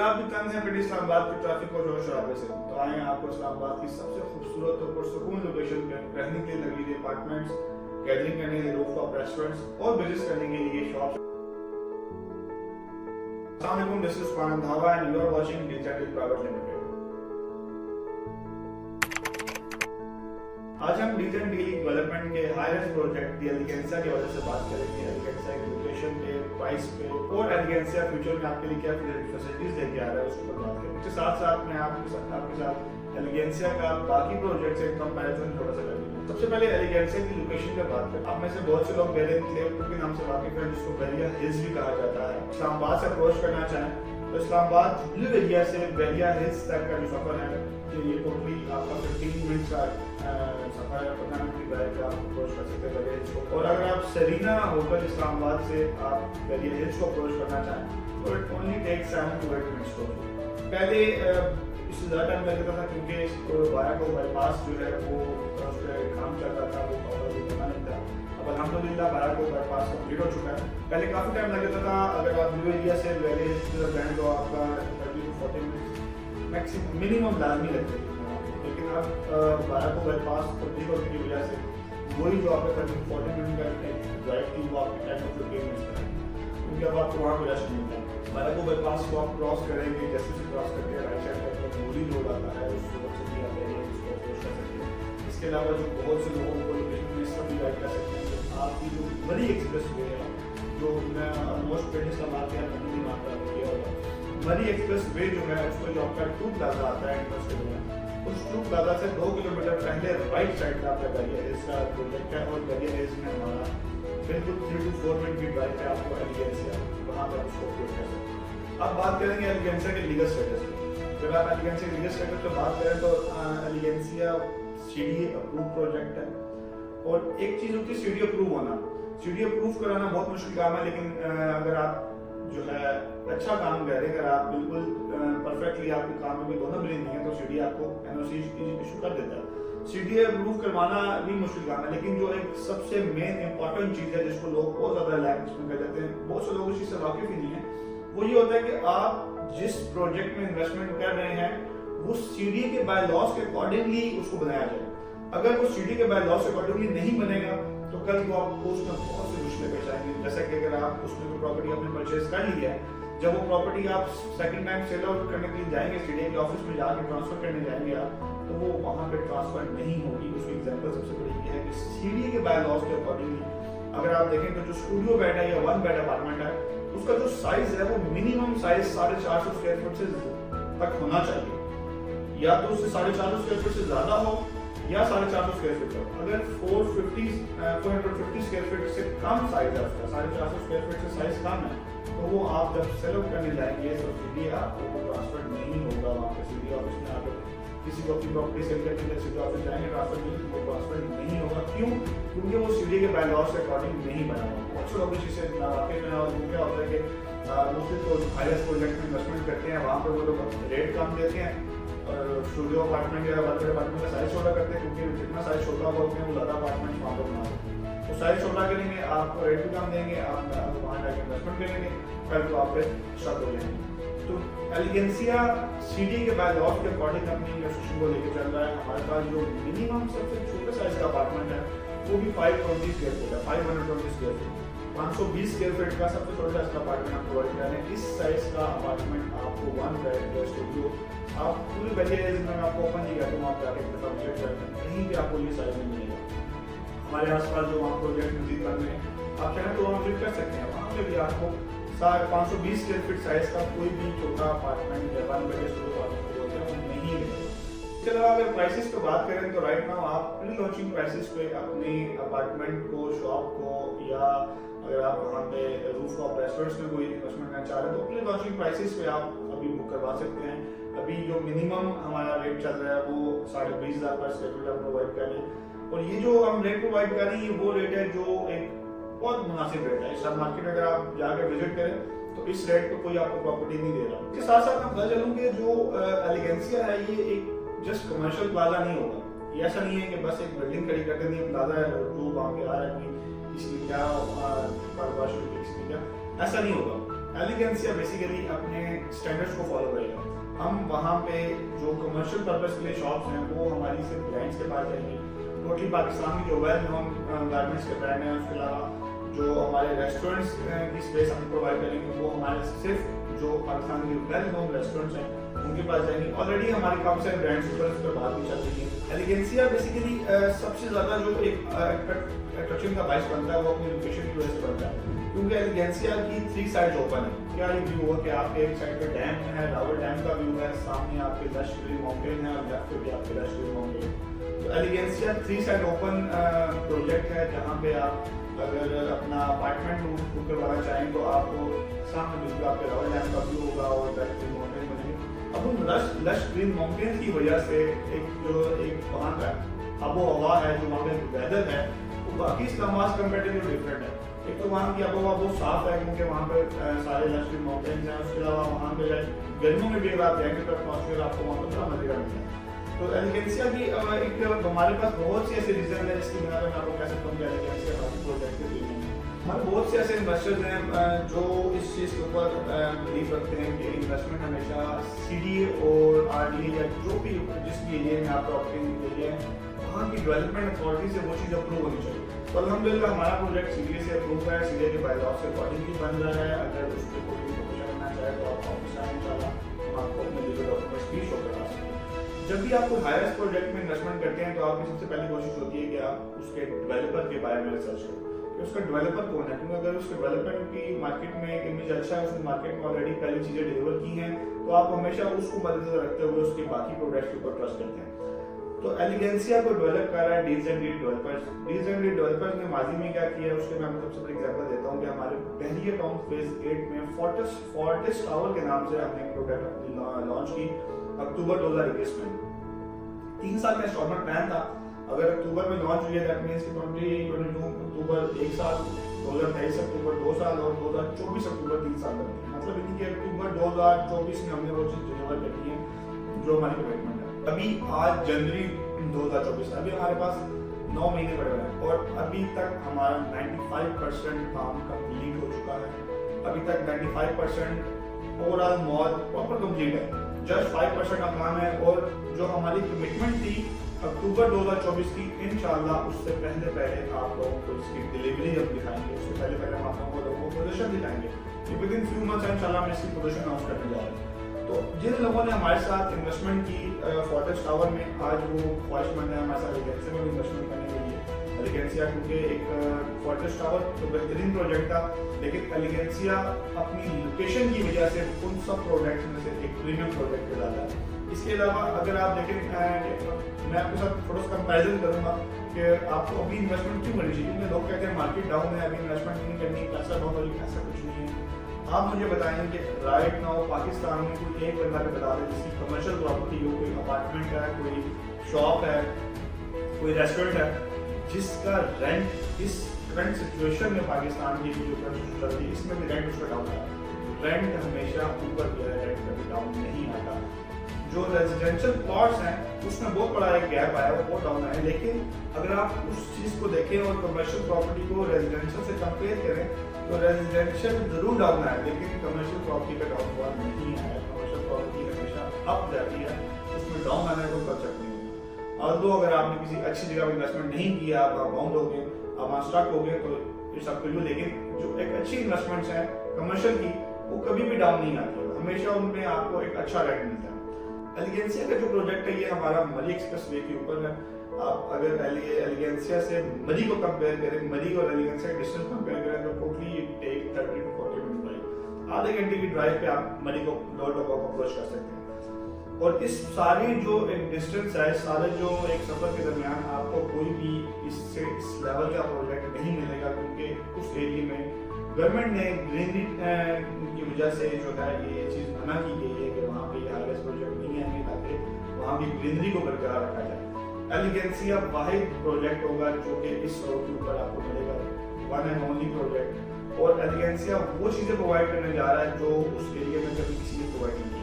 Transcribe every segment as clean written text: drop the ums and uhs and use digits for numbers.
अगर आप भी तंग हैं इस्लामाबाद की ट्रैफिक और शोर शराबे से, तो आए आपको इस्लामाबाद की सबसे खूबसूरत और पुरसुकून लोकेशन पे रहने के लिए लगी हुई अपार्टमेंट्स, गैदरिंग करने के लिए रूफटॉप रेस्टोरेंट्स और बिजनेस करने के लिए शॉप्स। अस्सलाम वालेकुम, this is Usman Andhawa and you are watching digital private limited. आज हम डिजिटल डेवलपमेंट के हाईएस्ट प्रोजेक्ट दी एलिगेंसिया के वजह से बात करेंगे। एलिगेंसिया की लोकेशन पे, प्राइस पे और एलिगेंसिया फ्यूचर में आपके लिए क्या फैसिलिटीज लेके आ रहा है उसके ऊपर बात करेंगे। इसके साथ साथ मैं आपके साथ एलिगेंसिया का बाकी प्रोजेक्ट से कंपैरिजन थोड़ा सा करेंगे। सबसे पहले एलिगेंसिया की लोकेशन पे बात करें। आप में से बहुत से लोग बेरिया के नाम से वाकिफ हैं, जिसको बेरिया हिल्स भी कहा जाता है। इस्लामाबाद से अप्रोच करना चाहें तो इस्लामाबाद ब्लू एरिया से बेरिया हिल्स तक का जो सफर है ये टोटली आपका 15 मिनट का सफर है। 15 मिनट की ड्राइव पे आप अप्रोच कर सकते हैं बेरिया हिल्स को। और अगर आप सरीना होटल इस्लामाबाद से आप बेरिया हिल्स को अप्रोच करना चाहें तो it only take 7 to 8 minutes को। पहले इससे ज़्यादा टाइम लगता था क्योंकि बाराको बाईपास जो है वो उस पर काम चल रहा था, वो प्रॉपर बना नहीं था। अब अल्हम्दुलिल्लाह बाराको बाईपास कंप्लीट हो चुका है। पहले काफ़ी टाइम लगता था। अगर आप ब्लू एरिया से बेरिया हिल्स जाएँ तो आपका 30 to 40 मिनट्स मैक्सिमम मिनिमम लाजमी लगते हैं। लेकिन अब बाराको बाईपास कंप्लीट होने की वजह से वही जो आपका 30 to 40 मिनट का ड्राइव थी वो आपकी 10 to 15 मिनट्स का है, क्योंकि अब आपको वहाँ पर रश मिलता है। बाराको बाईपास को आप क्रॉस करेंगे, जैसे से क्रॉस करके राइट साइड पर मूरी रोड आता है उस रोड से भी आप एरिया उसको अप्रोच कर सकते हैं। इसके अलावा जो बहुत से लोगों को लोकेशन में सब भी गाइड कर सकते हैं। तो आपकी जो मरी एक्सप्रेस वे है, जो मैं ऑलमोस्ट पेनिस का मार्केट नहीं मानता किया होगा, मरी एक्सप्रेस वे जो है उसको जो आपका टू प्लाजा आता है इंडस्ट्री में, उस टू प्लाजा से 2 किलोमीटर पहले राइट साइड पे आपका बेरिया हिल्स का प्रोजेक्ट है। और बेरिया हिल्स में हमारा बिल्कुल 3 to 4 मिनट की ड्राइव पे आपको एलिगेंसिया वहाँ पर उसको अप्रोच कर सकते हैं। अब बात करेंगे एलिगेंसिया के लीगल स्टेटस की। जब आप एलिगेंसिया के लीगल स्टेटस पर बात करें तो एलिगेंसिया सीडी अप्रूव प्रोजेक्ट है। और एक चीज़ होती है सीडी अप्रूव होना। सीडी अप्रूव कराना बहुत मुश्किल काम है, लेकिन अगर आप जो है अच्छा काम कर रहे हैं, अगर आप बिल्कुल परफेक्टली आपके काम में कोई दोनों बिलिंग नहीं है तो सीडी आपको एनओसी इशू कर देता है। सीडी अप्रूव करवाना भी मुश्किल काम है, लेकिन जो एक सबसे मेन इंपॉर्टेंट चीज़ है जिसको लोग बहुत ज़्यादा लैक इसमें कर देते हैं, बहुत से लोग इस चीज़ से वाकिफ ही नहीं है, वो ये होता है कि आप जिस प्रोजेक्ट में इन्वेस्टमेंट कर रहे हैं वो सीडी के बाय लॉस के अकॉर्डिंगली उसको बनाया जाए। अगर वो सीडी के बाय लॉस के अकॉर्डिंगली नहीं बनेगा तो कल को आपको उसमें बहुत से मुश्किलें पेश आएंगी। जैसे कि अगर आप उसमें कोई प्रॉपर्टी आपने परचेज कर ली है, जब वो प्रॉपर्टी आप सेकंड टाइम सेल आउट करने के लिए जाएंगे, सीडी के ऑफिस में जाके ट्रांसफर करने जाएंगे आप, तो वो वहाँ पे ट्रांसफर नहीं होगी। उसकी एग्जांपल सबसे बड़ी ये है कि सीडी के बाय लॉस के अकॉर्डिंगली अगर आप देखें तो जो स्टूडियो बेड है या 1 बेड अपार्टमेंट है, उसका जो साइज है वो मिनिमम साइज 450 स्क्वायर फुट से तक होना चाहिए, या तो उससे 450 स्क्वायर फुट से ज्यादा हो या 450 स्क्वायर फीट हो। अगर 450 स्क्वायर फीट से कम साइज है उसका, 450 स्क्वायर फीट से साइज कम है, तो वो आप जब सेल आउट करने जाएंगे तो सीडी आपको ट्रांसफर नहीं होगा। वहाँ पे सीडी ऑफिस में आप किसी को अपनी प्रॉपर्टी सेल करने के लिए सीडी ऑफिस जाएंगे, ट्रांसफर नहीं, वो ट्रांसफर नहीं होगा। क्यों? क्योंकि वो सीडी के बाय लॉस के अकॉर्डिंग नहीं बना हुआ। बहुत से लोग इस चीज़ से नावाकिफ हैं। और वो क्या होता है कि मोस्टली तो हाईएस्ट प्रोजेक्ट में इन्वेस्टमेंट करते हैं, वहाँ पर वो लोग रेट कम देते हैं और स्टूडियो अपार्टमेंट या वर्कर अपार्टमेंट का साइज छोटा करते हैं, क्योंकि जितना साइज छोटा होगा उतने वो ज़्यादा अपार्टमेंट वहाँ पर बनाते हैं। तो साइज छोटा करेंगे, आपको रेट भी कम देंगे, आप वहाँ जाकर इन्वेस्टमेंट करेंगे, कल को आप पे शक हो जाएंगे। तो एलिगेंसिया सीडी के बाय लॉस के अकॉर्डिंग अपनी इन्वेस्टिगेशन को लेकर चल रहा है। हमारे पास जो मिनिमम सबसे छोटे साइज का अपार्टमेंट है वो भी 520 स्क्वायर फीट है, 520 स्क्वायर फीट, 520 स्क्वायर फीट का सबसे छोटा साइज का अपार्टमेंट आप प्रोवाइड कर रहे हैं। इस साइज का अपार्टमेंट आपको 1 बेड स्टूडियो आप पूरी बेरिया में आपको ओपन नहीं करते, वहाँ पे आके विजिट करते हैं, कहीं भी आपको ये साइज नहीं मिलेगा। हमारे आसपास जो वहाँ प्रोजेक्ट विजिट करने हैं आप चाहें तो वहाँ विजिट कर सकते हैं, वहाँ पे भी आपको 520 स्क्वायर फीट साइज का कोई भी छोटा अपार्टमेंट या 1 बेड स्टूडियो आपको नहीं मिलेगा। चलो अगर प्राइसेस पे बात करें तो राइट नाउ आप प्री लॉन्चिंग प्राइसेस पे अपने अपार्टमेंट को, शॉप को, या अगर आप वहाँ पे रूफटॉप रेस्टोरेंट्स में कोई इन्वेस्टमेंट करना चाह रहे हैं तो प्री लॉन्चिंग प्राइसेस पे आप अभी बुक करवा सकते हैं। अभी जो मिनिमम हमारा रेट चल रहा है वो 20,500 पर स्क्वायर फीट हम प्रोवाइड कर रहे हैं। और ये जो हम रेट प्रोवाइड कर रहे हैं वो रेट है जो एक बहुत मुनासिब रेट है। सब मार्केट अगर आप जाकर विजिट करें तो इस रेट पर कोई आपको प्रॉपर्टी नहीं दे रहा। इसके साथ साथ मैं बता चलूँ कि जो एलिगेंसिया है ये एक जस्ट कमर्शियल प्लाजा नहीं होगा। ये ऐसा नहीं है कि बस एक बिल्डिंग खड़ी कर देनी है, प्लाजा है जो वहाँ पे आ रहा है कि इसलिए क्या कारोबार शुरू किया, इसलिए क्या, ऐसा नहीं होगा। एलिगेंसिया बेसिकली अपने स्टैंडर्ड्स को फॉलो करेगा। हम वहाँ पे जो कमर्शियल पर्पस के लिए शॉप्स हैं वो हमारी सिर्फ ब्रांड्स के पास जाएंगी। टोटली पाकिस्तान की जो वेल नोन गारमेंट्स के ब्रांड हैं, उसके अलावा जो हमारे रेस्टोरेंट्स की स्पेस हम प्रोवाइड करेंगे वो हमारे सिर्फ जो पाकिस्तान के वेल नोन रेस्टोरेंट्स हैं उनके पास जाएंगे। ऑलरेडी हमारे काफ़ी सारे ब्रांड्स पर इस पर बात भी चल रही है। एलिगेंसिया बेसिकली सबसे ज़्यादा जो एक अट्रैक्शन का बाइस बनता है वो अपनी लोकेशन की वजह से बनता है, क्योंकि एलिगेंसिया की 3 साइड्स ओपन है। क्या ये व्यू हुआ कि आपके एक साइड पे डैम है, रावल डैम का व्यू है, सामने आपके लश ग्रीन माउंटेन है और लेफ्ट पे भी आपके लश ग्रीन माउंटेन। तो एलिगेंसिया 3 साइड ओपन प्रोजेक्ट है, जहाँ पे आप अगर अपना अपार्टमेंट बुक करवाना चाहें तो आपको सामने बिल्कुल आपके रावल डैम का व्यू होगा और लश ग्रीन माउंटेन बनेगी। अब उन लश ग्रीन माउंटेन की वजह से एक वहाँ का आबो हवा है, जो वहाँ पे वेदर है वो बाकी इस्लामाबाद कंपेरेटिवली डिफरेंट है। एक तो वहाँ की आबोहवा बहुत साफ है क्योंकि वहाँ पर सारे लश ग्रीन माउंटेन्स हैं। उसके अलावा वहाँ पे गर्मियों में भी अगर आप जाएंगे तो एटमॉस्फेयर आपको वहाँ पर बड़ा मजेदार मिलेगा। तो एलिगेंसिया की एक हमारे पास बहुत सी ऐसे रीजन है जिसकी बिना पर मैं आपको कह सकता हूँ कि एलिगेंसिया काफी प्रोजेक्ट के लिए हमारे बहुत से ऐसे इन्वेस्टर्स हैं जो इस चीज़ के ऊपर बिलीव रखते हैं कि इन्वेस्टमेंट हमेशा सीडीए और आरडीए या जो भी जिस भी एरिया में आप प्रॉपर्टी एरिया है वहाँ की डेवलपमेंट अथॉरिटी से वो चीज़ अप्रूव होनी चाहिए। तो अल्हम्दुलिल्लाह हमारा प्रोजेक्ट सीडीए से अप्रूव है, सीडीए के बायलॉज से अकॉर्डिंगली बन रहा है। अगर उस पर कोई इंफॉर्मेशन करना चाहे तो आप ऑफिस आए इंशाल्लाह हम आपको अपने लीगल डॉक्यूमेंट्स भी शो करा सकते हैं। जब भी आप हायर प्रोजेक्ट में इन्वेस्टमेंट करते हैं तो आपकी सबसे पहली कोशिश होती है कि आप उसके डेवलपर के बारे में रिसर्च करो कि उसका डेवलपर कौन है, क्योंकि अगर उसके डेवलपर की मार्केट में एक इमेज अच्छा है, उसने मार्केट में ऑलरेडी पहली चीज़ें डिलीवर की हैं, तो आप हमेशा उसको मद्देनजर रखते हुए उसके बाकी प्रोडक्ट्स के ऊपर ट्रस्ट करते हैं। तो एलिगेंसिया को डेवलप कर रहा है deals and read developers. Deals and read developers ने माजी में क्या किया है उसके मैं आपको सबसे बड़ी एग्जांपल देता हूँ कि हमारे पहली टाउन फेज 8 में फोर्टिस टावर के नाम से हमने एक प्रोडक्ट लॉन्च की अक्टूबर 2021 में। 3 साल का इंस्टॉलमेंट प्लान था। अगर अक्टूबर में लॉन्च हुई है दैट मींस 2022 अक्टूबर 1 साल, 2023 अक्टूबर 2 साल और 2024 अक्टूबर 3 साल बनते हैं। मतलब इन्हीं के अक्टूबर 2024 में हमने वो चीज़ डिलीवर कर दी है जो हमारी कमिटमेंट है। अभी आज जनवरी 2024, अभी हमारे पास 9 महीने पड़े हुए हैं और अभी तक हमारा 95% काम कंप्लीट हो चुका है। अभी तक 95% ओवरऑल मॉल प्रॉपर कंप्लीट है, जस्ट 5% का काम है। और जो हमारी कमिटमेंट थी अक्टूबर 2024 की, इंशाल्लाह उससे पहले आप लोगों को इसकी डिलीवरी जब दिखाएंगे उससे पहले हम आप लोगों को पोजीशन दिखाएंगे। विद इन फ्यू मंथ्स इंशाल्लाह हम इसकी पोजीशन अनाउंस करने जा रहे हैं। तो जिन लोगों ने हमारे साथ इन्वेस्टमेंट की फोर्टिस टावर में, आज वो ख्वाहिशमंद है हमारे साथ एलिगेंसिया में भी इन्वेस्टमेंट करने के लिए। एलिगेंसिया क्योंकि एक फोर्टिस टावर तो बेहतरीन प्रोजेक्ट था, लेकिन एलिगेंसिया अपनी लोकेशन की वजह से उन सब प्रोजेक्ट्स में से एक प्रीमियम प्रोजेक्ट कहलाता है। इसके अलावा अगर आप देखें मैं आपके साथ थोड़ा सा कंपेरिजन करूंगा कि आपको अभी इन्वेस्टमेंट क्यों करनी चाहिए, क्योंकि लोग कहते हैं मार्केट डाउन है अभी इन्वेस्टमेंट नहीं करनी, पैसा बहुत वाली ऐसा कुछ नहीं है। आप मुझे बताएं कि राइट नाउ पाकिस्तान में कोई एक बंदा के बता दें जिसकी कमर्शियल प्रॉपर्टी हो, कोई अपार्टमेंट है, कोई शॉप है, कोई रेस्टोरेंट है, जिसका रेंट इस करंट सिचुएशन में पाकिस्तान की जो करंट चल रही है इसमें भी रेंट उसका डाउन है। रेंट हमेशा ऊपर गया है, रेंट कभी डाउन नहीं आता। जो रेजिडेंशियल प्लॉट्स हैं उसमें बहुत बड़ा एक गैप आया है, बहुत डाउन है। लेकिन अगर आप उस चीज़ को देखें और कमर्शियल प्रॉपर्टी को रेजिडेंशियल से कंपेयर करें तो रेजिडेंशियल जरूर डाउन है, लेकिन कमर्शियल प्रॉपर्टी का डाउन हुआ नहीं है। कमर्शियल प्रॉपर्टी हमेशा अप जाती है, उसमें डाउन आने को कर सकते हैं। ऑल्दो अगर आपने किसी अच्छी जगह इन्वेस्टमेंट नहीं किया, आप बाउंड हो गए, आप वहाँ स्टक हो गए तो इट्स अप टू यू। लेकिन जो एक अच्छी इन्वेस्टमेंट्स हैं कमर्शियल की, वो कभी भी डाउन नहीं आती है, हमेशा उनमें आपको एक अच्छा रेंट मिलता है। एलिगेंसिया का जो प्रोजेक्ट है ये हमारा मरी एक्सप्रेस वे के ऊपर है। आप अगर एलिगेंसिया से मरी को कंपेयर करें, मरी और एलिगेंसिया डिस्टेंस कंपेयर करें तो totally take 30 to 40 minute drive, आधे घंटे की ड्राइव पे आप मरी को डोर टू डोर अप्रोच कर सकते हैं। और इस सारी जो एक डिस्टेंस है, सारे जो एक सफर के दरमियान आपको कोई भी इससे इस लेवल का प्रोजेक्ट नहीं मिलेगा, क्योंकि उस एरिया में गवर्नमेंट ने ग्रीनरी की वजह से जो है ये चीज़ मना की गई है कि वहाँ पे ये हाईवेज प्रोजेक्ट नहीं आएंगे, ताकि वहाँ की ग्रीनरी को बरकरार रखा जाए। एलिगेंसिया वाहिद प्रोजेक्ट होगा जो कि इस रोड के ऊपर आपको मिलेगा, वन एंड ओनली प्रोजेक्ट। और एलिगेंसिया वो चीज़ें प्रोवाइड करने जा रहा है जो उस एरिया में कभी किसी ने प्रोवाइड नहीं की।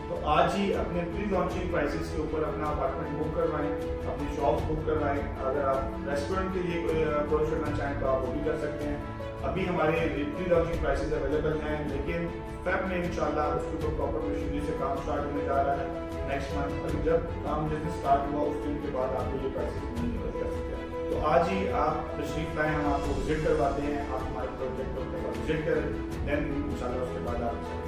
तो आज ही अपने प्री लॉन्चिंग प्राइसेस के ऊपर अपना अपार्टमेंट बुक करवाएं, अपनी शॉप बुक करवाएं। अगर आप रेस्टोरेंट के लिए कोई अप्रोच करना चाहें तो आप वो भी कर सकते हैं। अभी हमारे प्री लॉन्चिंग प्राइसेस अवेलेबल हैं, लेकिन फेब में इंशाल्लाह उसके ऊपर प्रॉपर मशीनरी से काम स्टार्ट होने जा रहा है नेक्स्ट मंथ। और जब काम जैसे स्टार्ट हुआ उस दिन के बाद आपको ये प्राइसेस नहीं कर सकते हैं। तो आज ही आप तशरीफ लाएं, हम आपको विजिट करवाते हैं, आप हमारे प्रोजेक्ट को विजिट करें, देन इंशाल्लाह उसके बाद आप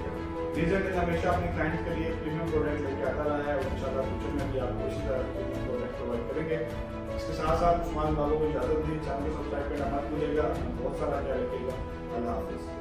रीजन हमेशा अपने क्लाइंट के लिए प्रीमियम प्रोडक्ट लेके आता रहा है और इंशाल्लाह फ्यूचर में भी आपको इसी तरह प्रीमियम प्रोडक्ट प्रोवाइड करेंगे। इसके साथ साथ उस्मान बाबू को इजाज़त दी, चैनल को सब्सक्राइब करना मत भूलिएगा, बहुत सारा ख्याल रखिएगा। अल्लाह हाफिज़।